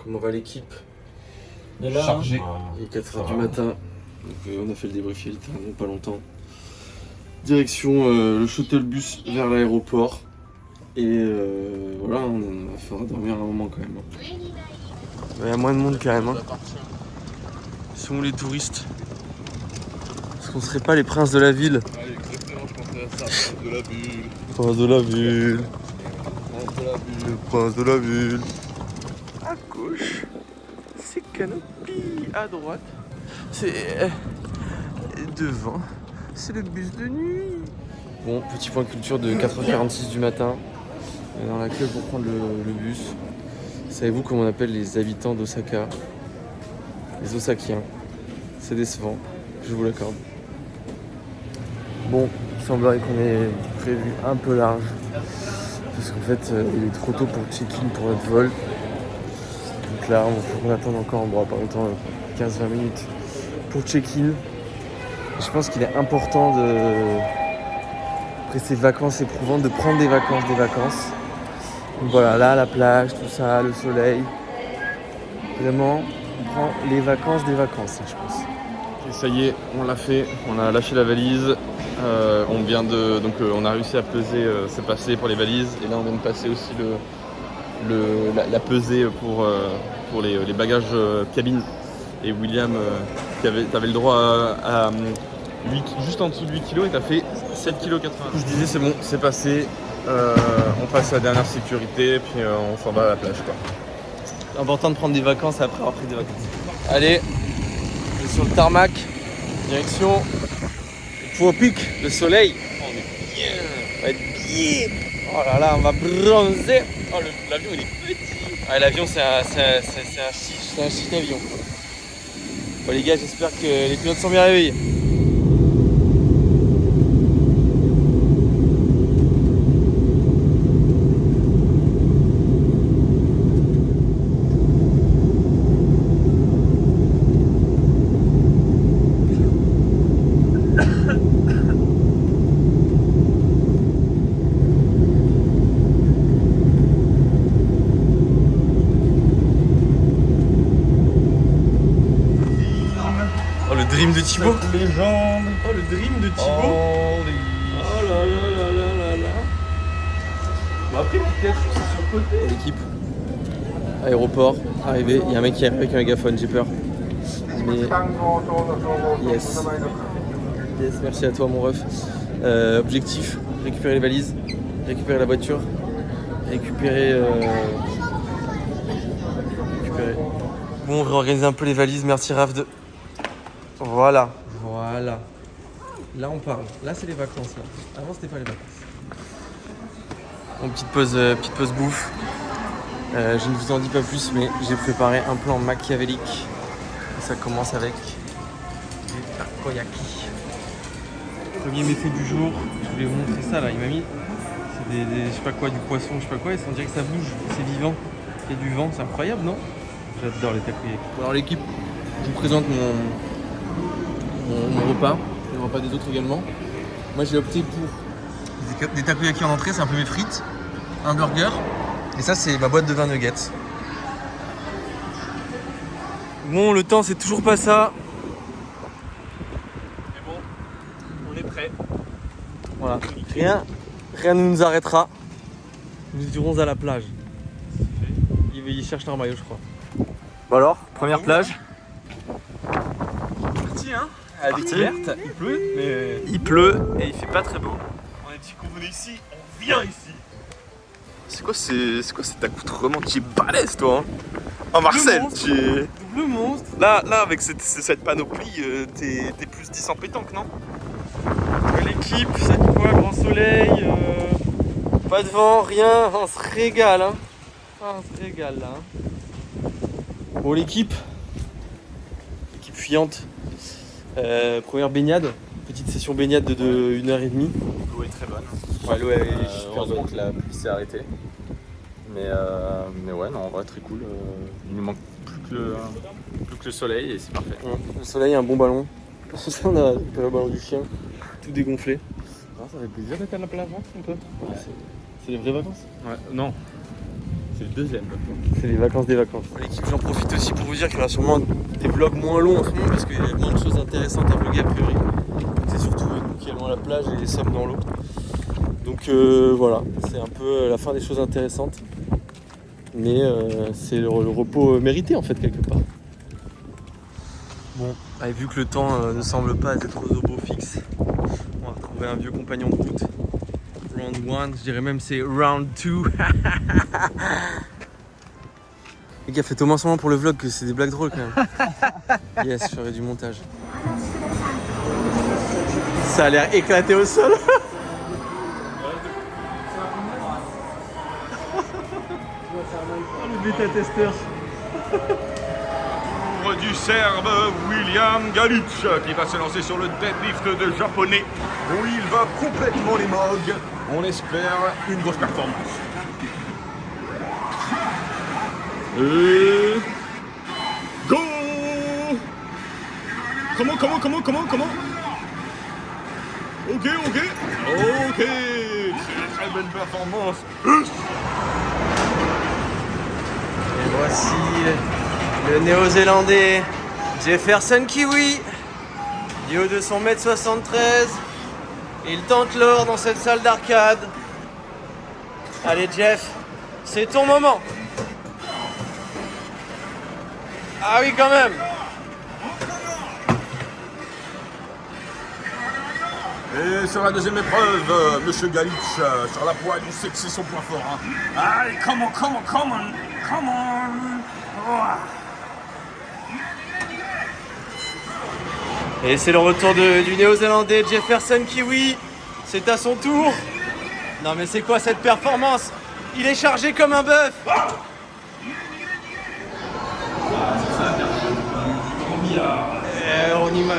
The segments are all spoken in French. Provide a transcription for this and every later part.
Comment va l'équipe? Chargé. Il est 4h du matin, donc on a fait le débrief il y a littéralement pas longtemps. Direction le shuttle bus vers l'aéroport. Et voilà, on va faire dormir un moment quand même. Il y a moins de monde carrément. Sont où les touristes? Est-ce qu'on serait pas les princes de la ville? Ouais, exactement, je pensais à ça, de la bulle. Prince de la ville. De la bulle. Le prince de la ville. À gauche, c'est Canopy. À droite, c'est devant, c'est le bus de nuit. Bon, petit point culture de 4h46 du matin. On est dans la queue pour prendre le bus. Savez-vous comment on appelle les habitants d'Osaka? Les Osakiens. C'est décevant, je vous l'accorde. Bon, il semblerait qu'on ait prévu un peu large. Parce qu'en fait, il est trop tôt pour check-in pour notre vol. Donc là, il faut qu'on attende encore, pas longtemps, 15-20 minutes pour check-in. Je pense qu'il est important après ces vacances éprouvantes, de prendre des vacances. Donc voilà, là, la plage, tout ça, le soleil. Vraiment, on prend les vacances des vacances, je pense. Et ça y est, on l'a fait, on a lâché la valise. On a réussi à peser, c'est passé pour les valises. Et là, on vient de passer aussi la pesée pour les bagages cabine. Et William, t'avais le droit à 8, juste en dessous de 8 kg et t'as fait 7,80 kg. Je disais c'est bon, c'est passé, on passe à la dernière sécurité puis on s'en va à la plage quoi. C'est important de prendre des vacances après avoir pris des vacances. Allez, on est sur le tarmac, direction Point Pic, le soleil. Oh, on est bien, on va être bien. Oh là là, on va bronzer. Oh l'avion il est petit. Ah, l'avion c'est un chic avion. Bon les gars, j'espère que les pilotes sont bien réveillés. Dream de Thibaut. Légende. Oh le dream de Thibaut. Oh là là là là là là. Bon après peut-être c'est surcoté. L'équipe. Aéroport, arrivé. Il y a un mec qui arrive avec un mégaphone, j'ai peur. Mais yes. Yes, merci à toi mon ref. Objectif, récupérer les valises, récupérer la voiture, récupérer. Bon, on va réorganiser un peu les valises, merci Raph de. Voilà. Là on parle. Là c'est les vacances là. Avant c'était pas les vacances. Bon, petite pause bouffe. Je ne vous en dis pas plus, mais j'ai préparé un plan machiavélique. Et ça commence avec les takoyaki. Premier méfait du jour. Je voulais vous montrer ça là. Il m'a mis c'est des je sais pas quoi, du poisson, je sais pas quoi. Et on dirait que ça bouge, c'est vivant. Il y a du vent, c'est incroyable, non? J'adore les takoyaki. Alors l'équipe, je vous présente mon repas, et le repas des autres également. Moi j'ai opté pour des takoyaki en entrée, c'est un peu mes frites, un burger, et ça c'est ma boîte de 20 nuggets. Bon, le temps c'est toujours pas ça. Mais bon, on est prêt. Voilà, rien ne nous arrêtera. Nous irons à la plage. Il cherche leur maillot je crois. Bon alors, première plage. Parti hein. À la découverte, il pleut, mais il pleut et il fait pas très beau. On est dit qu'on venait ici, on vient ici. C'est quoi cet accoutrement? Tu es balèze toi hein. Oh Marcel, tu es... Double monstre. Là avec cette panoplie, t'es plus 10 en pétanque, non? L'équipe, cette fois, grand soleil, pas de vent, rien, on se régale hein. On se régale là hein. Bon l'équipe fuyante. Première baignade, petite session baignade de 1h30. L'eau est très bonne. Ouais, l'eau est super bonne. Que la pluie s'est arrêtée. Mais ouais, non, en vrai, très cool. Il nous manque plus que le soleil et c'est parfait. Le soleil, un bon ballon. On a le ballon du chien, tout dégonflé. Ah, ça fait plaisir d'être à la plage, un peu. Ouais. C'est les vraies vacances. Ouais, non. C'est le deuxième. C'est les vacances des vacances. L'équipe, j'en profite aussi pour vous dire qu'il y aura sûrement des vlogs moins longs en ce moment parce qu'il y a moins de choses intéressantes à vlogger a priori. C'est surtout nous qui allons à la plage et les sommes dans l'eau. Donc voilà, c'est un peu la fin des choses intéressantes. Mais c'est le repos mérité en fait quelque part. Bon, et vu que le temps ne semble pas être au beau fixe, on va retrouver un vieux compagnon de route. Round 1, je dirais même c'est round 2. Les gars, faites au moins semblant pour le vlog que c'est des blagues drôles quand même. Yes, je ferai du montage. Ça a l'air éclaté au sol. Le bêta-testeur. Du Serbe William Galic qui va se lancer sur le deadlift de japonais où il va complètement les mogs. On espère une grosse performance. Et... Go! Comment? Ok. Très belle performance. Et voici le néo-zélandais Jefferson Kiwi, du haut de son 1m73. Il tente l'or dans cette salle d'arcade. Allez Jeff, c'est ton moment. Ah oui quand même. Et sur la deuxième épreuve, Monsieur Galic sur la poigne, on sait que c'est son point fort. Hein. Allez, come on. Oh. Et c'est le retour du néo-zélandais Jefferson Kiwi. C'est à son tour. Non mais c'est quoi cette performance? Il est chargé comme un bœuf.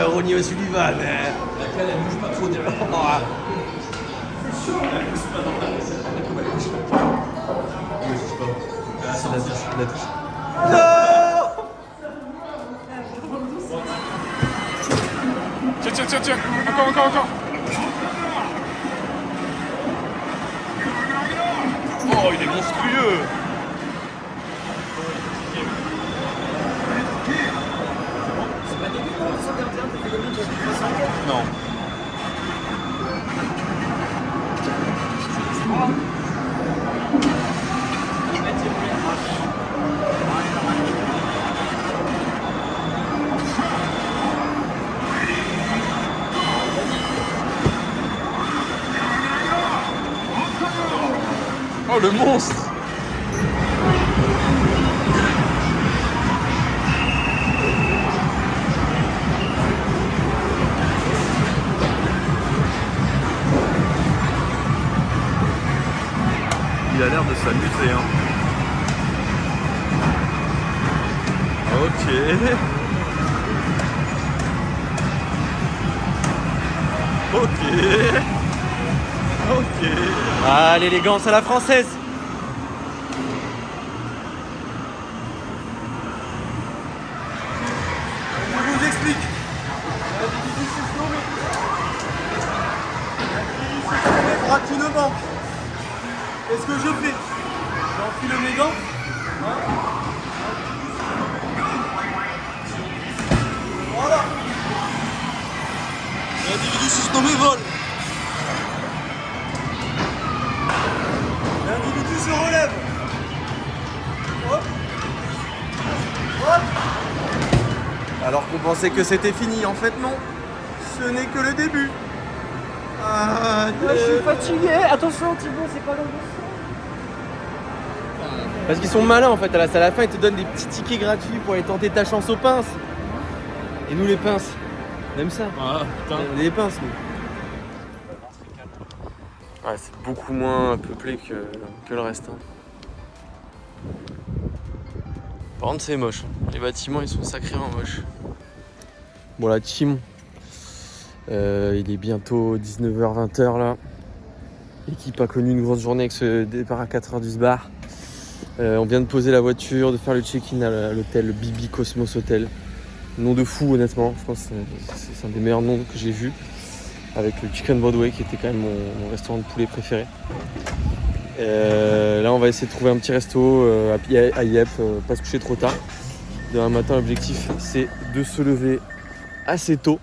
Ronnie O'Sullivan. Elle bouge pas trop derrière. Tiens, encore. Oh, il est monstrueux. Non. Oh le monstre! Il a l'air de s'amuser hein. Ok. Ah, l'élégance à la française. Je vous explique. Les bras qui ne manquent. Qu'est-ce que je fais? J'enfile mes gants. Voilà. L'individu surnommé vol. L'individu se relève. Hop. Hop. Alors qu'on pensait que c'était fini, en fait non. Ce n'est que le début. Je suis fatigué. Attention Thibaut, c'est pas l'ambition. Parce qu'ils sont malins en fait, à la fin ils te donnent des petits tickets gratuits pour aller tenter ta chance aux pinces. Et nous les pinces, on aime ça. Ah putain. On est des pinces nous. Ouais, c'est beaucoup moins peuplé que le reste. Hein. Par contre c'est moche, hein. Les bâtiments ils sont sacrément moches. Bon la team, il est bientôt 19h-20h là. L'équipe a connu une grosse journée avec ce départ à 4h du bar. On vient de poser la voiture, de faire le check-in à l'hôtel le Bibi Cosmos Hotel. Nom de fou honnêtement, je pense que c'est un des meilleurs noms que j'ai vu. Avec le Chicken Broadway qui était quand même mon restaurant de poulet préféré. Là, on va essayer de trouver un petit resto à Yep, pas se coucher trop tard. Demain matin, l'objectif, c'est de se lever assez tôt.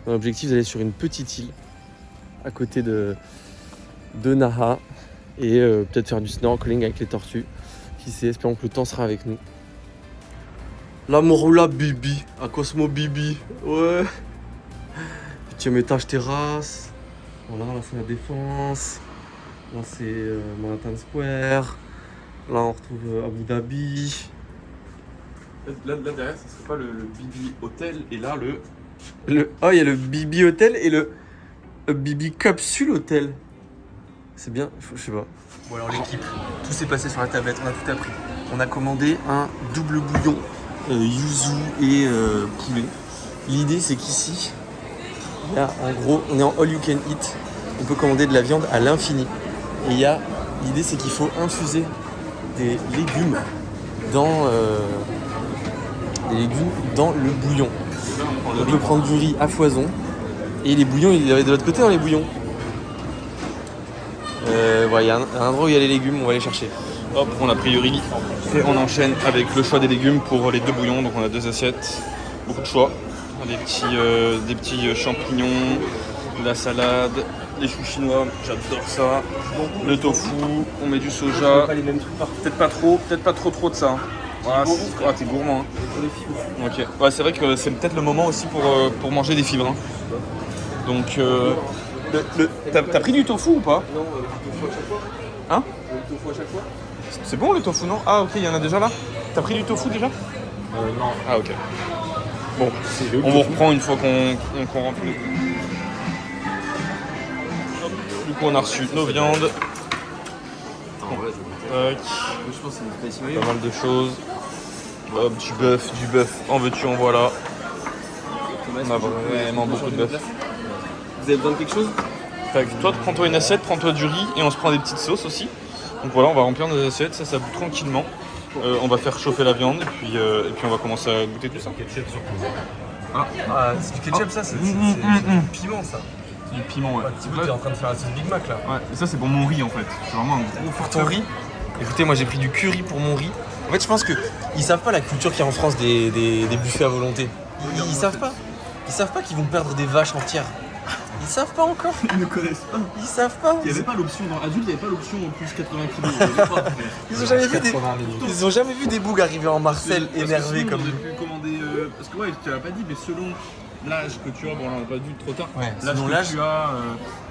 L'objectif, d'aller sur une petite île à côté de Naha et peut-être faire du snorkeling avec les tortues. Qui sait, espérons que le temps sera avec nous. La Morula Bibi, à Cosmo Bibi, ouais. 8e étage terrasse. Voilà, là c'est la Défense. Là c'est Manhattan Square. Là on retrouve Abu Dhabi. Là derrière, ça serait pas le Bibi Hotel et là Oh, il y a le Bibi Hotel et le Bibi Capsule Hotel. C'est bien, je sais pas. Bon alors l'équipe, tout s'est passé sur la tablette, on a tout appris. On a commandé un double bouillon yuzu et poulet. L'idée c'est qu'ici, là en gros, on est en all you can eat. On peut commander de la viande à l'infini. Et l'idée c'est qu'il faut infuser des légumes dans le bouillon. On peut prendre du riz à foison. Et les bouillons, il y avait de l'autre côté dans les bouillons. Voilà, il y a un endroit où il y a les légumes, on va les chercher. Hop, on a pris du riz et on enchaîne avec le choix des légumes pour les 2 bouillons. Donc on a 2 assiettes, beaucoup de choix. Des petits champignons, de la salade, les choux chinois, j'adore ça. Le tofu, on met du soja. Peut-être pas trop de ça. Hein. Voilà, t'es gourmand. Hein. Ok. Ouais, c'est vrai que c'est peut-être le moment aussi pour manger des fibres. Hein. Donc, t'as pris du tofu ou pas? Non, le tofu à chaque fois. Hein? Le tofu à chaque fois. C'est bon le tofu, non? Ah ok, il y en a déjà là? T'as pris du tofu déjà? Non. Ah ok. Bon, on vous reprend une fois qu'on remplit. Du coup on a reçu nos viandes. Tac. Je pense que c'est une spicy mayo. Pas mal de choses. Hop, du bœuf, en veux-tu, en voilà. On a vraiment beaucoup de bœuf. Vous avez besoin de quelque chose? Tac, toi prends-toi une assiette, prends-toi du riz et on se prend des petites sauces aussi. Donc voilà, on va remplir nos assiettes, ça bout tranquillement. On va faire chauffer la viande et puis on va commencer à goûter tout ça. Ketchup surprise. Ah, c'est du ketchup ça, c'est du piment ça. Du piment, ouais. Thibaut, t'es en train de faire la sauce Big Mac là. Ouais, et ça c'est pour mon riz en fait. C'est vraiment un gros Pour ton riz? Écoutez, moi j'ai pris du curry pour mon riz. En fait, je pense qu'ils savent pas la culture qu'il y a en France des buffets à volonté. Ils savent pas. Ils savent pas qu'ils vont perdre des vaches entières. Ils savent pas encore. Ils ne connaissent pas. Ils savent pas. Il n'y avait pas l'option dans adulte, il n'y avait pas l'option en plus 80 kg. Ils ont jamais vu des bougs arriver en Marcel énervés comme on nous. aurait pu commander. Parce que ouais, je te l'ai pas dit, mais selon l'âge que tu as, bon là on n'a pas vu trop tard. Ouais, L'âge selon que l'âge. tu as,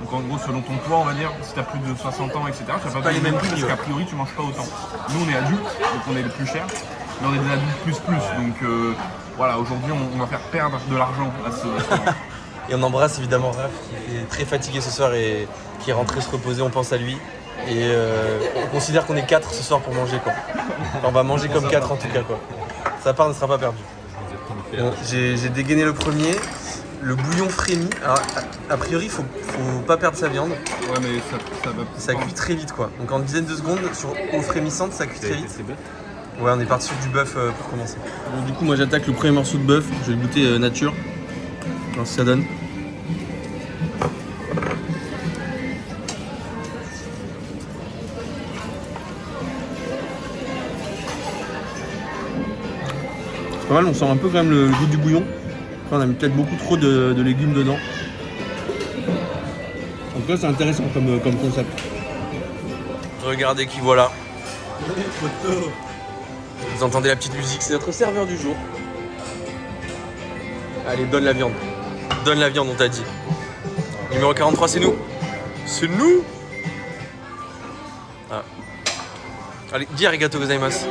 donc en gros selon ton poids on va dire, si tu as plus de 60 ans, etc. Tu n'as pas les mêmes prix, parce ouais. qu'a priori tu manges pas autant. Nous on est adultes, donc on est le plus cher, mais on est des adultes plus. Donc voilà, aujourd'hui on va faire perdre de l'argent à ce restaurant. Et on embrasse évidemment Raph qui est très fatigué ce soir et qui est rentré se reposer, on pense à lui. Et on considère qu'on est 4 ce soir pour manger quoi. Enfin, on va manger comme 4 en tout cas quoi. Sa part ne sera pas perdue. Bon, j'ai dégainé le premier, le bouillon frémi. Alors, a priori faut pas perdre sa viande. Ouais mais ça va. Ça cuit très vite quoi. Donc en une dizaine de secondes sur eau frémissante ça cuit très vite. Ouais, on est parti sur du bœuf pour commencer. Bon, du coup moi j'attaque le premier morceau de bœuf, je vais le goûter nature. Alors si ça donne. C'est pas mal, on sent un peu quand même le goût du bouillon. Après on a mis peut-être beaucoup trop de légumes dedans. En tout cas c'est intéressant comme concept. Regardez qui voilà. Vous entendez la petite musique, c'est notre serveur du jour. Allez, donne la viande. Donne la viande, on t'a dit. Numéro 43, c'est nous. C'est nous. Ah. Allez, dis arigato gozaimasu.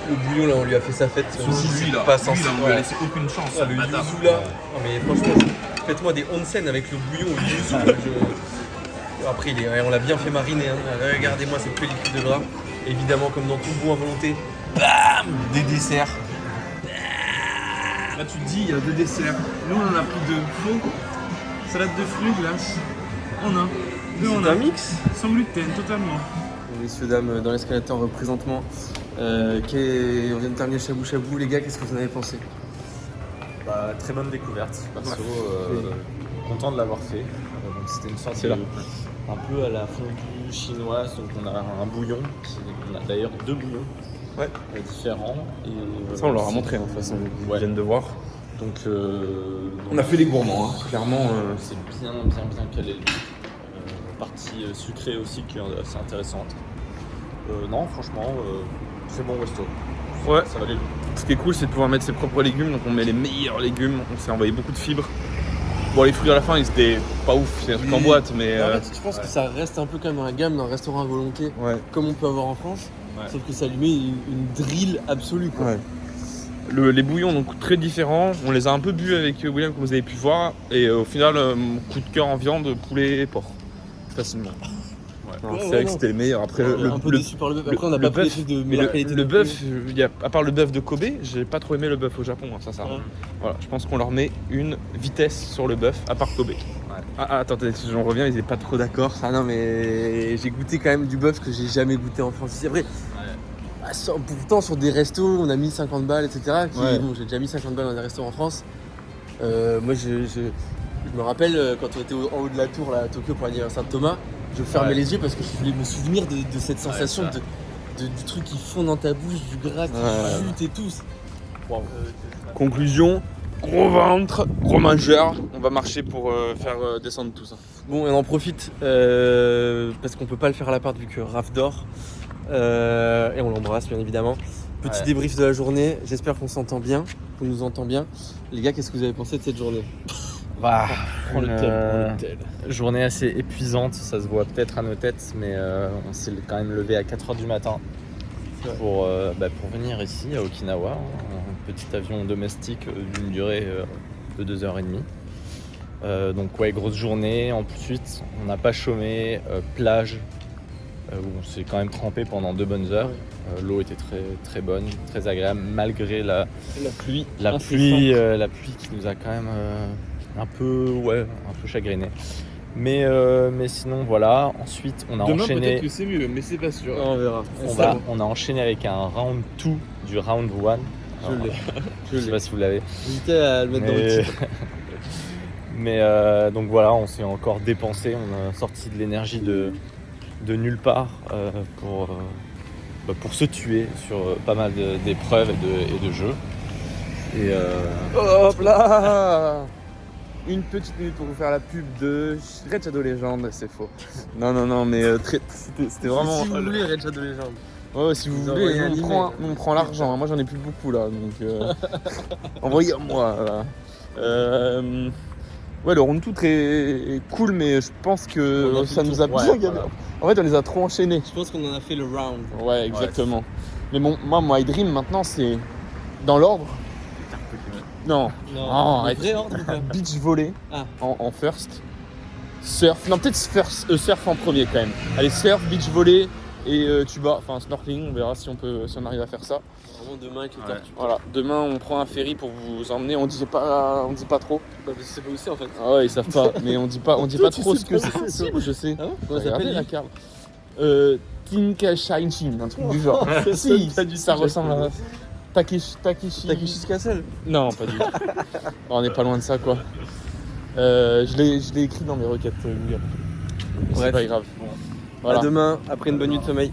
Le bouillon là, on lui a fait sa fête. Lui là, Pas sans on lui a laissé aucune chance. le yuzu là. Non mais franchement, faites-moi des onsen avec le bouillon au yuzu. Après, on l'a bien fait mariner. Hein. Regardez-moi cette pellicule de gras. Évidemment, comme dans tout bon à volonté, bam, des desserts. Là tu te dis il y a 2 desserts. Nous on en a pris 2 faux. Salade de fruits, glace. On a. C'est un mix. Sans gluten, totalement. Messieurs, dames, dans l'escalator représentement, on vient de terminer Shabu Shabu. Les gars, qu'est-ce que vous en avez pensé? Très bonne découverte. Perso, content de l'avoir fait. Donc c'était une sorte C'est de... là. Un peu à la fondue chinoise. Donc on a un bouillon. On a d'ailleurs 2 bouillons différents. Et, Ça, on leur a montré, hein, de toute façon, ils viennent de voir. Donc, On a fait les gourmands, hein. Clairement. c'est bien calé. Partie sucrée aussi qui est assez intéressante. Non, franchement, très bon resto. Ouais. Ça valait le coup. Ce qui est cool, c'est de pouvoir mettre ses propres légumes. Donc on met les meilleurs légumes. On s'est envoyé beaucoup de fibres. Bon, les fruits à la fin, ils étaient pas ouf. C'est un truc en boîte, mais. En fait, je pense que ça reste un peu comme dans la gamme d'un restaurant à volonté, Ouais. comme on peut avoir en France. Ouais. Sauf que ça lui met une drill absolue, quoi. Ouais. Les bouillons, donc très différents. On les a un peu bu avec William, comme vous avez pu voir. Et au final, mon coup de cœur en viande, poulet et porc. Facilement. Non, Ouais, c'est ouais, vrai que non. c'était le meilleur. Après, Un peu déçu par le bœuf. Après, on n'a le pas pris des bœuf, trucs de mais meilleure qualité. le non bœuf, plus. à part le bœuf de Kobe, j'ai pas trop aimé le bœuf au Japon, hein, sincèrement. Ouais. Voilà, je pense qu'on leur met une vitesse sur le bœuf, à part Kobe. Attendez, si j'en reviens, ils étaient pas trop d'accord. Ah non, mais j'ai goûté quand même du bœuf que j'ai jamais goûté en France. C'est vrai. Pourtant, sur des restos, on a mis 50 balles, etc. Ouais. Bon, j'ai déjà mis 50 balles dans des restos en France. Moi, je me rappelle quand on était en haut de la tour là, à Tokyo pour l'anniversaire de Thomas, je fermais les yeux parce que je voulais me souvenir de cette sensation du truc qui fond dans ta bouche, du gras qui jute et tout. Wow. Conclusion, gros ventre, gros mangeur. On va marcher pour faire descendre tout ça. Bon, et on en profite parce qu'on peut pas le faire à l'appart vu que Raph dort. Et on l'embrasse bien évidemment. Petit débrief de la journée, j'espère qu'on s'entend bien, qu'on nous entend bien. Les gars, qu'est-ce que vous avez pensé de cette journée? Prends le tel. Journée assez épuisante, ça se voit peut-être à nos têtes, mais on s'est quand même levé à 4h du matin pour venir ici à Okinawa, un petit avion domestique d'une durée de 2h30. Donc grosse journée. Ensuite, on n'a pas chômé, plage, où on s'est quand même trempé pendant 2 bonnes heures. L'eau était très très bonne, très agréable, malgré la pluie qui nous a quand même un peu chagriné. Mais sinon voilà. Ensuite on a enchaîné. Peut-être que c'est mieux, mais c'est pas sûr. On verra. On a enchaîné avec un round 2 du round 1. Je sais pas si vous l'avez. J'hésitais à le mettre dans le titre. Mais donc voilà, on s'est encore dépensé, on a sorti de l'énergie de nulle part pour se tuer sur pas mal d'épreuves et de jeux. Et Hop là. Une petite minute pour vous faire la pub de Red Shadow Legend, c'est faux. Non, mais c'était vraiment. Si vous voulez Red Shadow Legend. Ouais, si vous voulez, nous on prend l'argent. Moi j'en ai plus beaucoup là, donc envoyez-moi. Voilà. Ouais, le round 2 très cool, mais je pense que ça nous a bien gavé. En fait, on les a trop enchaînés. Je pense qu'on en a fait le round. Ouais, exactement. Mais bon, moi, My Dream maintenant, c'est dans l'ordre. Non, Le vrai ordre ou pas? beach volley en first. Surf, non, peut-être surf en premier quand même. Allez, surf, beach volley et tuba, enfin snorkeling, on verra si on arrive à faire ça. Vraiment demain avec le tortue. Voilà, demain on prend un ferry pour vous emmener, on dit pas trop. Bah, je sais pas où c'est en fait. Ah ouais, ils savent pas, mais on dit pas trop ce que c'est. Si, je sais. Ah bon? Comment ça Regardez s'appelle la carte. Tinkashaichin, un truc du genre. Si, ça ressemble à Takeshi's Castle? Non, pas du tout. On n'est pas loin de ça, quoi. Je l'ai écrit dans mes requêtes Google. C'est Bref. pas grave. À demain, après une bonne nuit de sommeil.